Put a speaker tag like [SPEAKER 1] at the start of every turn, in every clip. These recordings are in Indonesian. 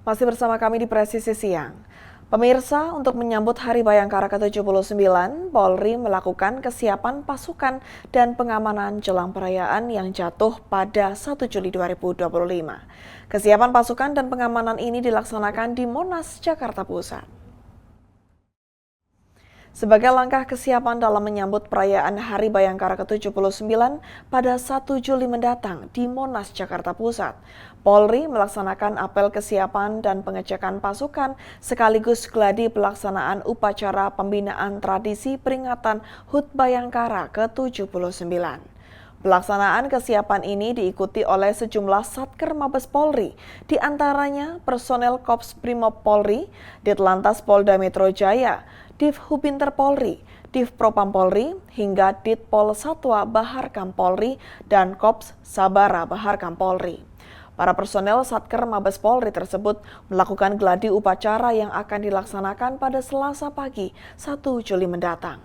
[SPEAKER 1] Masih bersama kami di Presisi Siang. Pemirsa, untuk menyambut Hari Bayangkara ke-79, Polri melakukan kesiapan pasukan dan pengamanan jelang perayaan yang jatuh pada 1 Juli 2025. Kesiapan pasukan dan pengamanan ini dilaksanakan di Monas, Jakarta Pusat. Sebagai langkah kesiapan dalam menyambut perayaan Hari Bayangkara ke-79 pada 1 Juli mendatang di Monas, Jakarta Pusat, Polri melaksanakan apel kesiapan dan pengecekan pasukan sekaligus gladi pelaksanaan upacara pembinaan tradisi peringatan HUT Bayangkara ke-79. Pelaksanaan kesiapan ini diikuti oleh sejumlah Satker Mabes Polri, di antaranya personel Kops Brimob Polri, Ditlantas Polda Metro Jaya, Divhubinter Polri, Divpropam Polri, hingga Ditpol Satwa Baharkam Polri dan Kops Sabara Baharkam Polri. Para personel Satker Mabes Polri tersebut melakukan gladi upacara yang akan dilaksanakan pada Selasa pagi 1 Juli mendatang.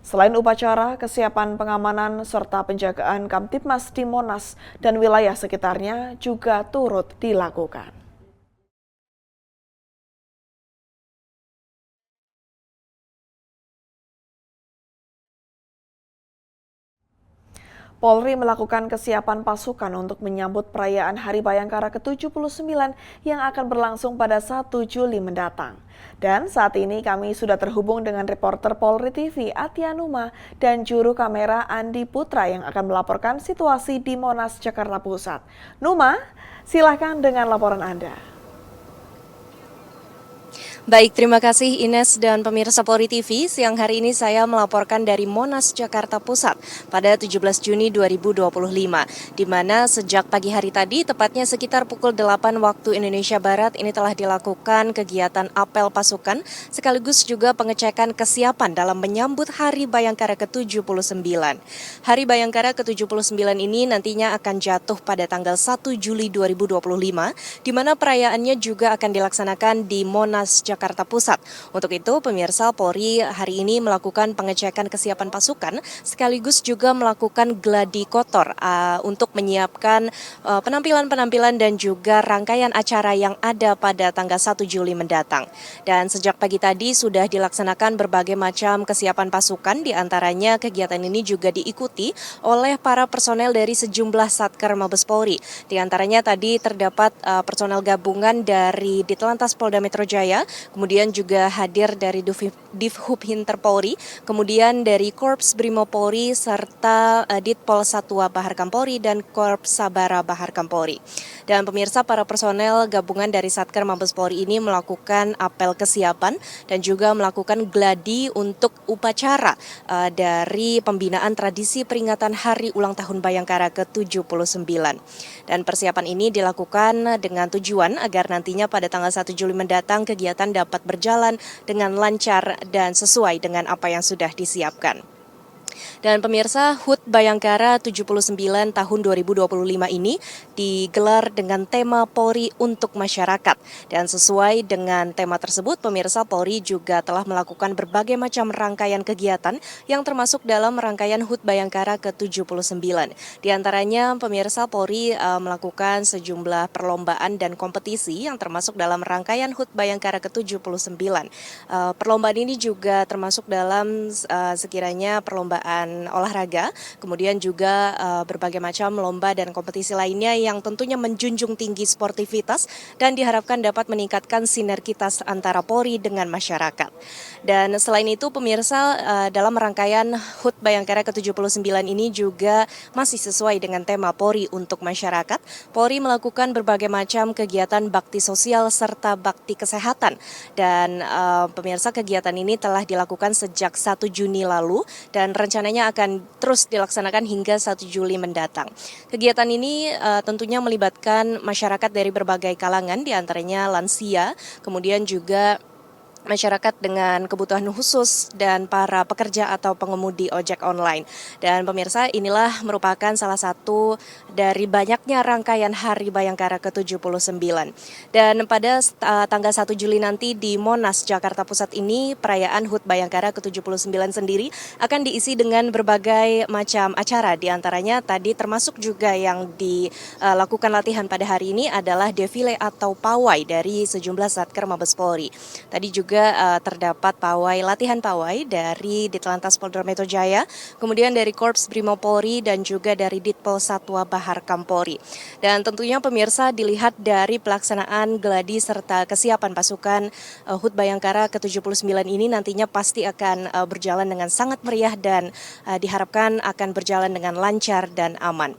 [SPEAKER 1] Selain upacara, kesiapan pengamanan serta penjagaan Kamtibmas di Monas dan wilayah sekitarnya juga turut dilakukan. Polri melakukan kesiapan pasukan untuk menyambut perayaan Hari Bayangkara ke-79 yang akan berlangsung pada 1 Juli mendatang. Dan saat ini kami sudah terhubung dengan reporter Polri TV Atia Numa dan juru kamera Andi Putra yang akan melaporkan situasi di Monas, Jakarta Pusat. Numa, silakan dengan laporan Anda.
[SPEAKER 2] Baik, terima kasih Ines dan pemirsa Polri TV. Siang hari ini saya melaporkan dari Monas, Jakarta Pusat pada 17 Juni 2025, di mana sejak pagi hari tadi, tepatnya sekitar pukul 8 waktu Indonesia Barat, ini telah dilakukan kegiatan apel pasukan, sekaligus juga pengecekan kesiapan dalam menyambut Hari Bayangkara ke-79. Hari Bayangkara ke-79 ini nantinya akan jatuh pada tanggal 1 Juli 2025, di mana perayaannya juga akan dilaksanakan di Monas, Jakarta Pusat. Untuk itu, pemirsa, Polri hari ini melakukan pengecekan kesiapan pasukan sekaligus juga melakukan gladi kotor untuk menyiapkan penampilan-penampilan dan juga rangkaian acara yang ada pada tanggal 1 Juli mendatang. Dan sejak pagi tadi sudah dilaksanakan berbagai macam kesiapan pasukan, di antaranya kegiatan ini juga diikuti oleh para personel dari sejumlah Satker Mabes Polri. Di antaranya tadi terdapat personel gabungan dari Ditlantas Polda Metro Jaya, kemudian juga hadir dari Divhubinter Polri, kemudian dari Korps Brimob Polri, serta Ditpol Satwa Baharkam Polri dan Korps Sabara Baharkam Polri. Dan pemirsa, para personel gabungan dari Satker Mabes Polri ini melakukan apel kesiapan dan juga melakukan gladi untuk upacara dari pembinaan tradisi peringatan Hari Ulang Tahun Bayangkara ke-79. Dan persiapan ini dilakukan dengan tujuan agar nantinya pada tanggal 1 Juli mendatang kegiatan dapat berjalan dengan lancar dan sesuai dengan apa yang sudah disiapkan. Dan pemirsa, HUT Bayangkara 79 tahun 2025 ini digelar dengan tema Polri untuk Masyarakat. Dan sesuai dengan tema tersebut, pemirsa, Polri juga telah melakukan berbagai macam rangkaian kegiatan yang termasuk dalam rangkaian HUT Bayangkara ke-79. Di antaranya, pemirsa, Polri melakukan sejumlah perlombaan dan kompetisi yang termasuk dalam rangkaian HUT Bayangkara ke-79. Perlombaan ini juga termasuk dalam sekiranya perlombaan olahraga, kemudian juga berbagai macam lomba dan kompetisi lainnya yang tentunya menjunjung tinggi sportivitas dan diharapkan dapat meningkatkan sinergitas antara Polri dengan masyarakat. Dan selain itu, pemirsa, dalam rangkaian HUT Bayangkara ke-79 ini juga masih sesuai dengan tema Polri untuk masyarakat. Polri melakukan berbagai macam kegiatan bakti sosial serta bakti kesehatan. Dan pemirsa, kegiatan ini telah dilakukan sejak 1 Juni lalu dan rencananya akan terus dilaksanakan hingga 1 Juli mendatang. Kegiatan ini tentunya melibatkan masyarakat dari berbagai kalangan, diantaranya lansia, kemudian juga masyarakat dengan kebutuhan khusus dan para pekerja atau pengemudi ojek online. Dan pemirsa, inilah merupakan salah satu dari banyaknya rangkaian Hari Bayangkara ke-79. Dan pada tanggal 1 Juli nanti di Monas, Jakarta Pusat ini, perayaan HUT Bayangkara ke-79 sendiri akan diisi dengan berbagai macam acara. Di antaranya tadi termasuk juga yang dilakukan latihan pada hari ini adalah defile atau pawai dari sejumlah Satker Mabes Polri. Tadi juga terdapat latihan pawai dari Ditlantas Polda Metro Jaya, kemudian dari Korps Brimob Polri dan juga dari Ditpol Satwa Bahar Kampolri. Dan tentunya pemirsa, dilihat dari pelaksanaan geladi serta kesiapan pasukan HUT Bayangkara ke-79 ini nantinya pasti akan berjalan dengan sangat meriah dan diharapkan akan berjalan dengan lancar dan aman.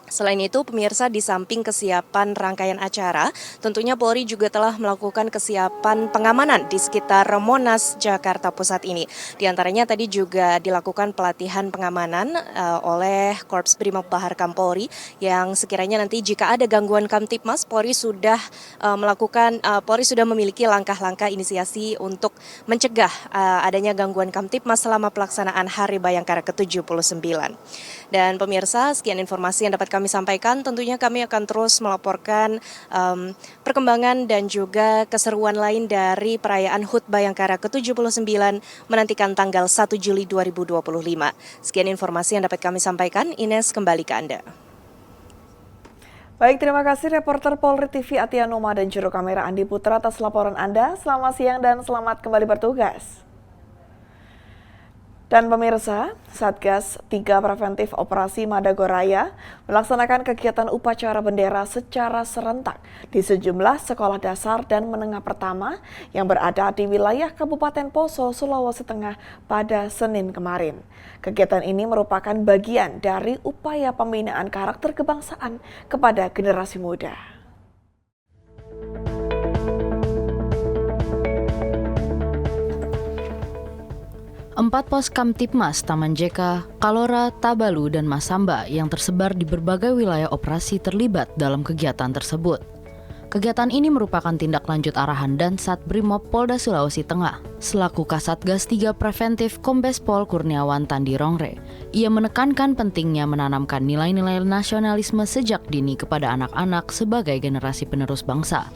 [SPEAKER 2] Selain itu, pemirsa, di samping kesiapan rangkaian acara, tentunya Polri juga telah melakukan kesiapan pengamanan di sekitar Monas, Jakarta Pusat ini. Di antaranya tadi juga dilakukan pelatihan pengamanan oleh Korps Brimob Bahar Kampolri yang sekiranya nanti jika ada gangguan Kamtipmas, Polri sudah memiliki langkah-langkah inisiasi untuk mencegah adanya gangguan Kamtipmas selama pelaksanaan Hari Bayangkara ke-79. Dan pemirsa, sekian informasi yang dapat kami sampaikan. Tentunya kami akan terus melaporkan perkembangan dan juga keseruan lain dari perayaan HUT Bayangkara ke-79 menantikan tanggal 1 Juli 2025. Sekian informasi yang dapat kami sampaikan. Ines, kembali ke Anda.
[SPEAKER 1] Baik, terima kasih reporter Polri TV Atia Noma dan juru kamera Andi Putra atas laporan Anda. Selamat siang dan selamat kembali bertugas. Dan pemirsa, Satgas 3 Preventif Operasi Madagoraya melaksanakan kegiatan upacara bendera secara serentak di sejumlah sekolah dasar dan menengah pertama yang berada di wilayah Kabupaten Poso, Sulawesi Tengah pada Senin kemarin. Kegiatan ini merupakan bagian dari upaya pembinaan karakter kebangsaan kepada generasi muda.
[SPEAKER 3] 4 pos Kamtipmas, Taman JK, Kalora, Tabalu, dan Masamba yang tersebar di berbagai wilayah operasi terlibat dalam kegiatan tersebut. Kegiatan ini merupakan tindak lanjut arahan Dansat Brimob Polda Sulawesi Tengah selaku Kasatgas 3 Preventif Kombes Pol Kurniawan Tandirongre. Ia menekankan pentingnya menanamkan nilai-nilai nasionalisme sejak dini kepada anak-anak sebagai generasi penerus bangsa.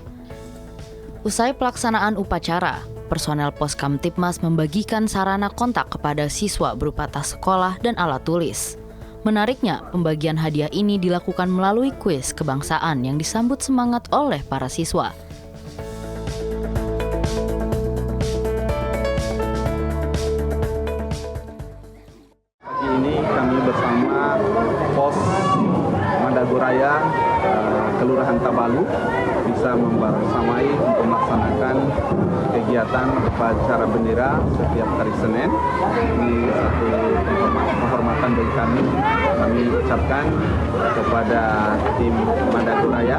[SPEAKER 3] Usai pelaksanaan upacara, personel pos Kamtipmas membagikan sarana kontak kepada siswa berupa tas sekolah dan alat tulis. Menariknya, pembagian hadiah ini dilakukan melalui kuis kebangsaan yang disambut semangat oleh para siswa.
[SPEAKER 4] Pagi ini kami bersama pos Madagoraya Kelurahan Tabalu bisa membersamai untuk melaksanakan kegiatan upacara bendera setiap hari Senin. Ini satu penghormatan bagi kami. Kami ucapkan kepada tim Madagoraya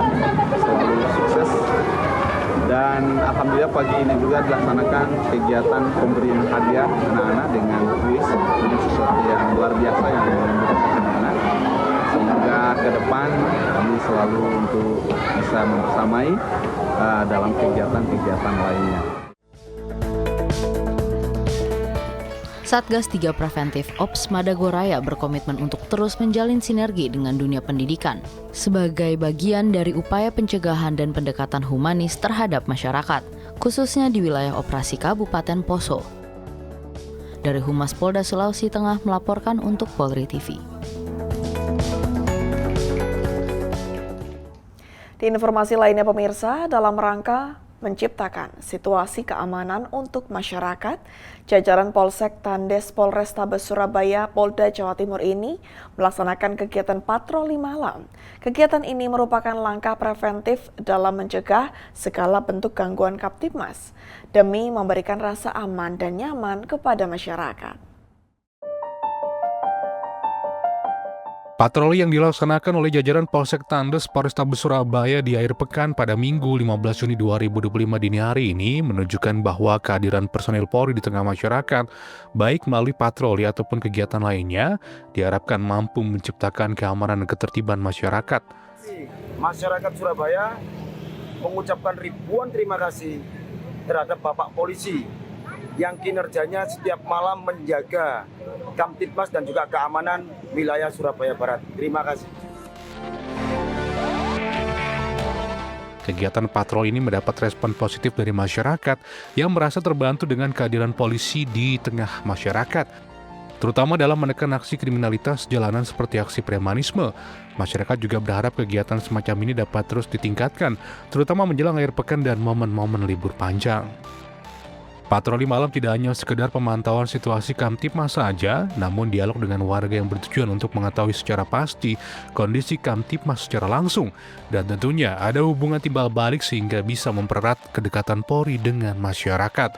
[SPEAKER 4] selalu sukses. Dan alhamdulillah pagi ini juga dilaksanakan kegiatan pemberian hadiah anak-anak dengan kuis. Ini sesuatu yang luar biasa yang memberikan anak-anak. Semoga ke depan kami selalu untuk bisa membersamai dalam kegiatan-kegiatan lainnya.
[SPEAKER 3] Satgas 3 Preventif Ops Madagoraya berkomitmen untuk terus menjalin sinergi dengan dunia pendidikan sebagai bagian dari upaya pencegahan dan pendekatan humanis terhadap masyarakat, khususnya di wilayah operasi Kabupaten Poso. Dari Humas Polda Sulawesi Tengah melaporkan untuk Polri TV.
[SPEAKER 1] Di informasi lainnya pemirsa, dalam rangka menciptakan situasi keamanan untuk masyarakat, jajaran Polsek Tandes Polrestabes Surabaya Polda Jawa Timur ini melaksanakan kegiatan patroli malam. Kegiatan ini merupakan langkah preventif dalam mencegah segala bentuk gangguan Kamtipmas demi memberikan rasa aman dan nyaman kepada masyarakat.
[SPEAKER 5] Patroli yang dilaksanakan oleh jajaran Polsek Tandes Polrestabes Surabaya di akhir pekan pada Minggu 15 Juni 2025 dini hari ini menunjukkan bahwa kehadiran personil Polri di tengah masyarakat, baik melalui patroli ataupun kegiatan lainnya, diharapkan mampu menciptakan keamanan dan ketertiban masyarakat.
[SPEAKER 6] Masyarakat Surabaya mengucapkan ribuan terima kasih terhadap Bapak Polisi yang kinerjanya setiap malam menjaga Kamtibmas dan juga keamanan wilayah Surabaya Barat. Terima kasih.
[SPEAKER 5] Kegiatan patroli ini mendapat respon positif dari masyarakat yang merasa terbantu dengan kehadiran polisi di tengah masyarakat, terutama dalam menekan aksi kriminalitas jalanan seperti aksi premanisme. Masyarakat juga berharap kegiatan semacam ini dapat terus ditingkatkan, terutama menjelang akhir pekan dan momen-momen libur panjang. Patroli malam tidak hanya sekedar pemantauan situasi Kamtibmas saja, namun dialog dengan warga yang bertujuan untuk mengetahui secara pasti kondisi Kamtibmas secara langsung, dan tentunya ada hubungan timbal balik sehingga bisa mempererat kedekatan Polri dengan masyarakat.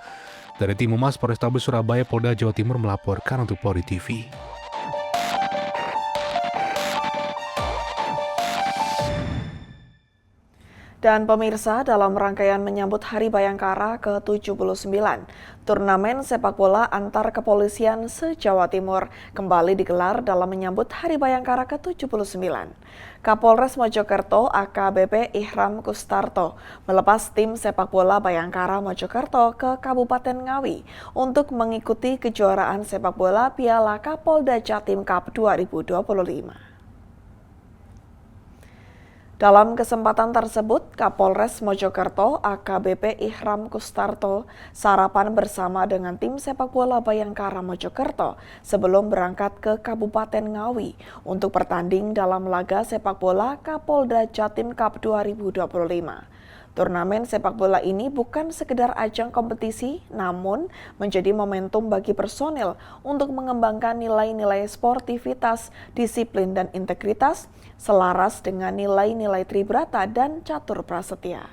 [SPEAKER 5] Dari tim Humas Polrestabes Surabaya, Polda Jawa Timur melaporkan untuk Polri TV.
[SPEAKER 1] Dan pemirsa, dalam rangkaian menyambut Hari Bayangkara ke-79, turnamen sepak bola antar kepolisian se-Jawa Timur kembali digelar dalam menyambut Hari Bayangkara ke-79. Kapolres Mojokerto AKBP Ihram Kustarto melepas tim sepak bola Bayangkara Mojokerto ke Kabupaten Ngawi untuk mengikuti kejuaraan sepak bola Piala Kapolda Jatim Cup 2025. Dalam kesempatan tersebut, Kapolres Mojokerto AKBP Ihram Kustarto sarapan bersama dengan tim sepak bola Bayangkara Mojokerto sebelum berangkat ke Kabupaten Ngawi untuk bertanding dalam laga sepak bola Kapolda Jatim Cup 2025. Turnamen sepak bola ini bukan sekedar ajang kompetisi, namun menjadi momentum bagi personil untuk mengembangkan nilai-nilai sportivitas, disiplin, dan integritas selaras dengan nilai-nilai Tribrata dan Catur Prasetya.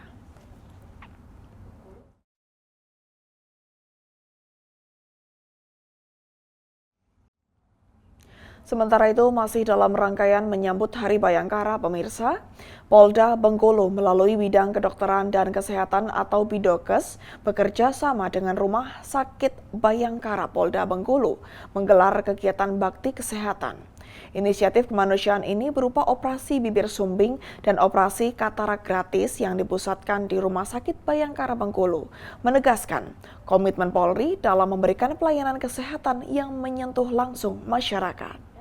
[SPEAKER 1] Sementara itu, masih dalam rangkaian menyambut Hari Bayangkara, pemirsa, Polda Bengkulu melalui Bidang Kedokteran dan Kesehatan atau Bidokes bekerja sama dengan Rumah Sakit Bayangkara Polda Bengkulu menggelar kegiatan bakti kesehatan. Inisiatif kemanusiaan ini berupa operasi bibir sumbing dan operasi katarak gratis yang dipusatkan di Rumah Sakit Bayangkara Bengkulu, menegaskan komitmen Polri dalam memberikan pelayanan kesehatan yang menyentuh langsung masyarakat.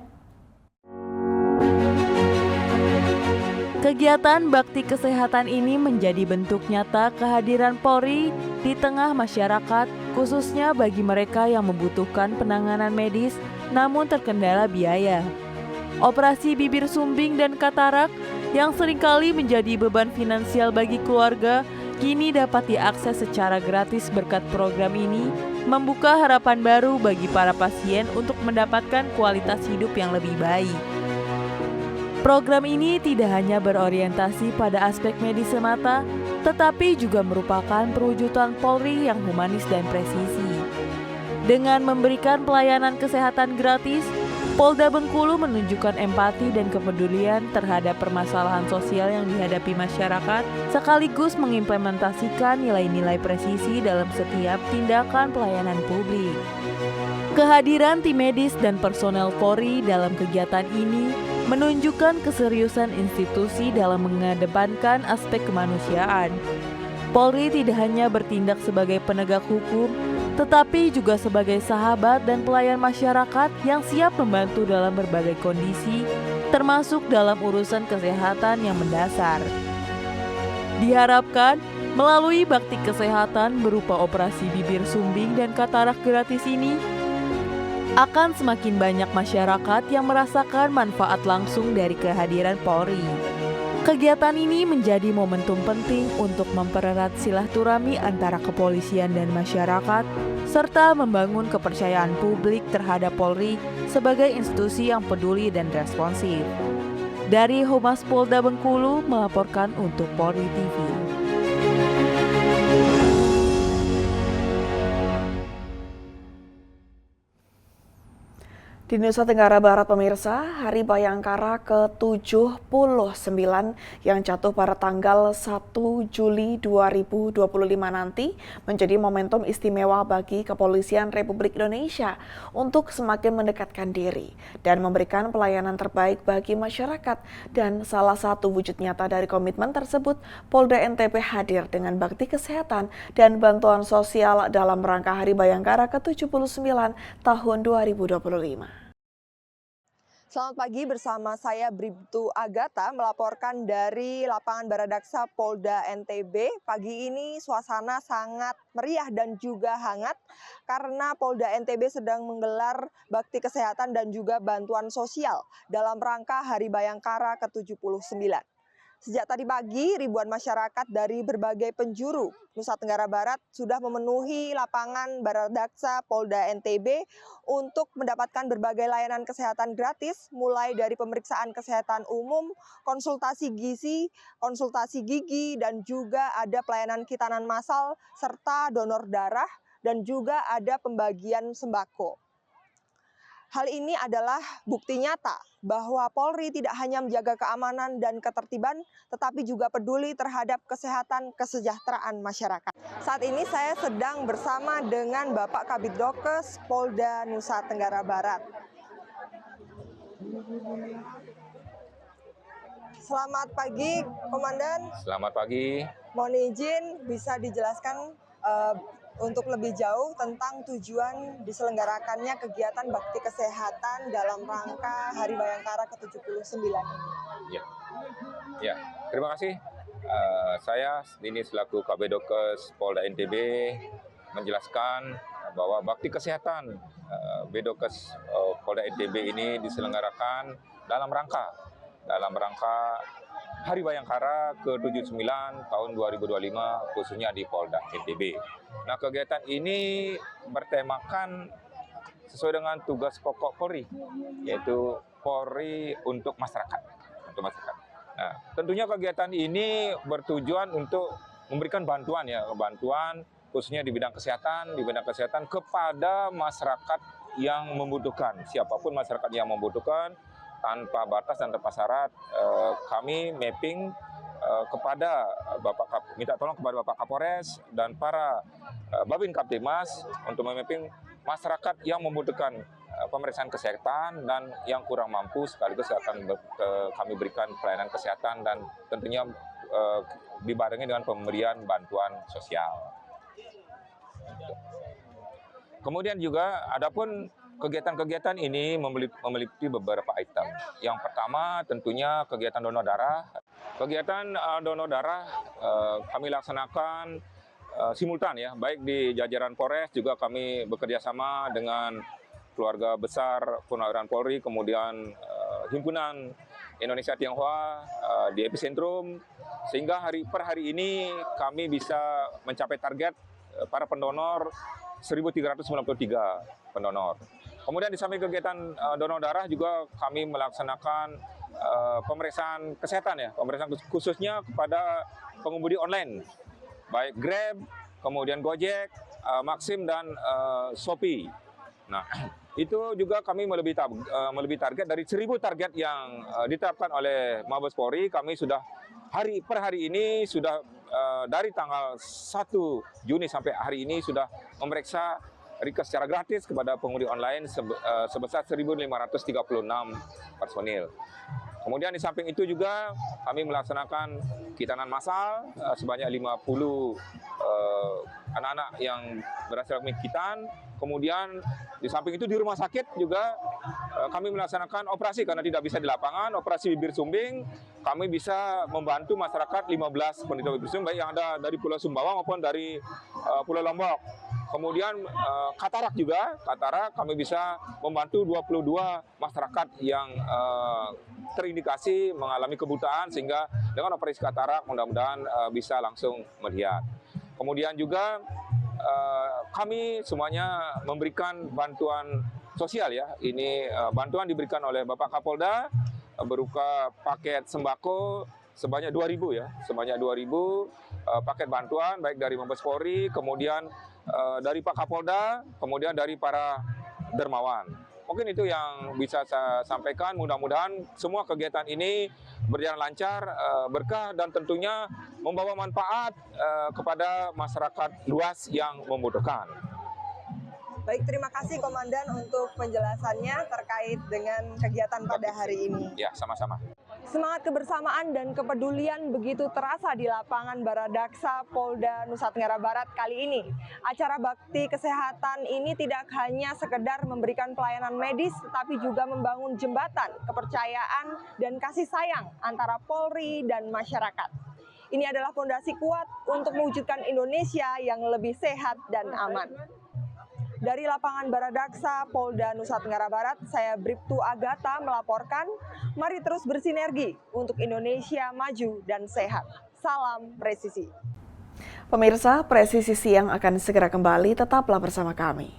[SPEAKER 7] Kegiatan bakti kesehatan ini menjadi bentuk nyata kehadiran Polri di tengah masyarakat, khususnya bagi mereka yang membutuhkan penanganan medis namun terkendala biaya. Operasi bibir sumbing dan katarak yang seringkali menjadi beban finansial bagi keluarga kini dapat diakses secara gratis berkat program ini, membuka harapan baru bagi para pasien untuk mendapatkan kualitas hidup yang lebih baik. Program ini tidak hanya berorientasi pada aspek medis semata, tetapi juga merupakan perwujudan Polri yang humanis dan presisi. Dengan memberikan pelayanan kesehatan gratis, Polda Bengkulu menunjukkan empati dan kepedulian terhadap permasalahan sosial yang dihadapi masyarakat, sekaligus mengimplementasikan nilai-nilai presisi dalam setiap tindakan pelayanan publik. Kehadiran tim medis dan personel Polri dalam kegiatan ini menunjukkan keseriusan institusi dalam mengedepankan aspek kemanusiaan. Polri tidak hanya bertindak sebagai penegak hukum, tetapi juga sebagai sahabat dan pelayan masyarakat yang siap membantu dalam berbagai kondisi, termasuk dalam urusan kesehatan yang mendasar. Diharapkan, melalui bakti kesehatan berupa operasi bibir sumbing dan katarak gratis ini, akan semakin banyak masyarakat yang merasakan manfaat langsung dari kehadiran Polri. Kegiatan ini menjadi momentum penting untuk mempererat silaturahmi antara kepolisian dan masyarakat, serta membangun kepercayaan publik terhadap Polri sebagai institusi yang peduli dan responsif. Dari Humas Polda Bengkulu melaporkan untuk Polri TV.
[SPEAKER 1] Di Nusa Tenggara Barat pemirsa, Hari Bayangkara ke-79 yang jatuh pada tanggal 1 Juli 2025 nanti menjadi momentum istimewa bagi Kepolisian Republik Indonesia untuk semakin mendekatkan diri dan memberikan pelayanan terbaik bagi masyarakat. Dan salah satu wujud nyata dari komitmen tersebut, Polda NTB hadir dengan bakti kesehatan dan bantuan sosial dalam rangka Hari Bayangkara ke-79 tahun 2025.
[SPEAKER 8] Selamat pagi, bersama saya Bribtu Agatha melaporkan dari lapangan Baradaksa Polda NTB. Pagi ini suasana sangat meriah dan juga hangat karena Polda NTB sedang menggelar bakti kesehatan dan juga bantuan sosial dalam rangka Hari Bayangkara ke-79. Sejak tadi pagi, ribuan masyarakat dari berbagai penjuru Nusa Tenggara Barat sudah memenuhi lapangan Baradaksa Polda NTB untuk mendapatkan berbagai layanan kesehatan gratis, mulai dari pemeriksaan kesehatan umum, konsultasi gizi, konsultasi gigi, dan juga ada pelayanan khitanan massal, serta donor darah, dan juga ada pembagian sembako. Hal ini adalah bukti nyata bahwa Polri tidak hanya menjaga keamanan dan ketertiban, tetapi juga peduli terhadap kesehatan kesejahteraan masyarakat. Saat ini saya sedang bersama dengan Bapak Kabidokes Polda Nusa Tenggara Barat. Selamat pagi, Komandan.
[SPEAKER 9] Selamat pagi.
[SPEAKER 8] Mohon izin bisa dijelaskan untuk lebih jauh tentang tujuan diselenggarakannya kegiatan bakti kesehatan dalam rangka Hari Bayangkara ke-79 ini.
[SPEAKER 9] Ya, terima kasih. Saya ini selaku Kabidokes Polda NTB menjelaskan bahwa bakti kesehatan Bidokes Polda NTB ini diselenggarakan dalam rangka Hari Bayangkara ke-79 tahun 2025 khususnya di Polda NTB. Nah, kegiatan ini bertemakan sesuai dengan tugas pokok Polri, yaitu Polri untuk masyarakat. Nah, tentunya kegiatan ini bertujuan untuk memberikan bantuan khususnya di bidang kesehatan kepada masyarakat yang membutuhkan. Siapapun masyarakat yang membutuhkan, tanpa batas dan tanpa syarat, kami mapping kepada minta tolong kepada Bapak Kapolres dan para Babin Kaptimas untuk memapping masyarakat yang membutuhkan pemeriksaan kesehatan dan yang kurang mampu, sekaligus akan kami berikan pelayanan kesehatan dan tentunya dibarengi dengan pemberian bantuan sosial. Kemudian juga adapun kegiatan-kegiatan ini memiliki beberapa item. Yang pertama tentunya kegiatan donor darah. Kegiatan donor darah kami laksanakan simultan ya, baik di jajaran Polres, juga kami bekerja sama dengan keluarga besar Purnawirawan Polri, kemudian Himpunan Indonesia Tionghoa di epicentrum, sehingga per hari ini kami bisa mencapai target para pendonor 1.393 pendonor. Kemudian di samping kegiatan donor darah juga kami melaksanakan pemeriksaan kesehatan khususnya kepada pengemudi online, baik Grab, kemudian Gojek, Maxim dan Shopee. Nah, itu juga kami melebihi target dari 1.000 target yang ditetapkan oleh Mabes Polri. Kami sudah per hari ini sudah dari tanggal 1 Juni sampai hari ini sudah memeriksa request secara gratis kepada pengemudi online sebesar 1.536 personil. Kemudian di samping itu juga kami melaksanakan khitanan massal sebanyak 50 anak-anak yang berhasil khitan. Kemudian di samping itu di rumah sakit juga kami melaksanakan operasi karena tidak bisa di lapangan, operasi bibir sumbing. Kami bisa membantu masyarakat 15 penderita bibir sumbing, baik yang ada dari Pulau Sumbawa maupun dari Pulau Lombok. Kemudian katarak kami bisa membantu 22 masyarakat yang terindikasi mengalami kebutaan, sehingga dengan operasi katarak mudah-mudahan bisa langsung melihat. Kemudian juga kami semuanya memberikan bantuan sosial ya. Ini bantuan diberikan oleh Bapak Kapolda berupa paket sembako sebanyak 2.000 ya, sebanyak 2.000 paket bantuan baik dari Mabes Polri, kemudian dari Pak Kapolda, kemudian dari para dermawan. Mungkin itu yang bisa saya sampaikan. Mudah-mudahan semua kegiatan ini berjalan lancar, berkah, dan tentunya membawa manfaat kepada masyarakat luas yang membutuhkan.
[SPEAKER 8] Baik, terima kasih Komandan untuk penjelasannya terkait dengan kegiatan pada hari ini.
[SPEAKER 9] Ya, sama-sama.
[SPEAKER 8] Semangat kebersamaan dan kepedulian begitu terasa di lapangan Baradaksa Polda Nusa Tenggara Barat kali ini. Acara bakti kesehatan ini tidak hanya sekedar memberikan pelayanan medis, tetapi juga membangun jembatan kepercayaan dan kasih sayang antara Polri dan masyarakat. Ini adalah fondasi kuat untuk mewujudkan Indonesia yang lebih sehat dan aman. Dari lapangan Baradaksa Polda Nusa Tenggara Barat, saya Bribtu Agatha melaporkan, mari terus bersinergi untuk Indonesia maju dan sehat. Salam presisi.
[SPEAKER 1] Pemirsa, Presisi Siang akan segera kembali, tetaplah bersama kami.